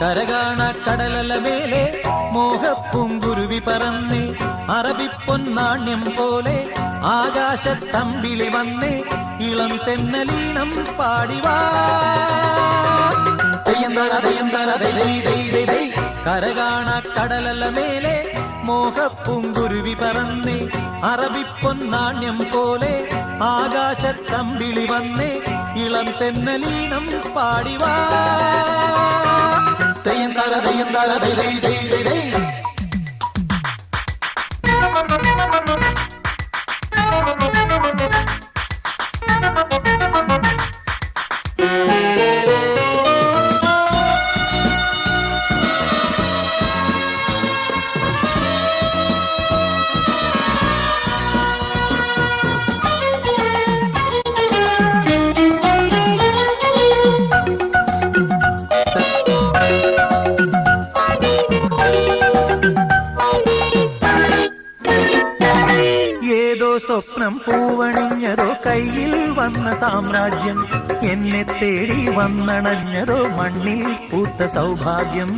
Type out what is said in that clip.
കരകാണ കടലല മേലെ മോഹപ്പൂങ്കുരുവി പറന്നേ അറബിപ്പൊന്നാണ്യം പോലെ ആകാശത്തമ്പിളി വന്നേ ഇളം തെന്നലീണം പാടിവാ കരകാണ കടലല മേലെ മോഹപ്പൂങ്കുരുവി പറന്നേ അറബിപ്പൊന്നാണ്യം പോലെ ആകാശത്തമ്പിളി വന്നേ ഇളം തെന്നലീണം പാടിവാ തെയ്യന്താര തെയ്യന്താര ദൈ ദൈ ദൈ ദൈ ദൈ. സ്വപ്നം പൂവണിഞ്ഞതോ കയ്യിൽ വന്ന സാമ്രാജ്യം എന്നെ തേടി വന്നണഞ്ഞതോ മണ്ണിൽ പൂത്ത സൗഭാഗ്യം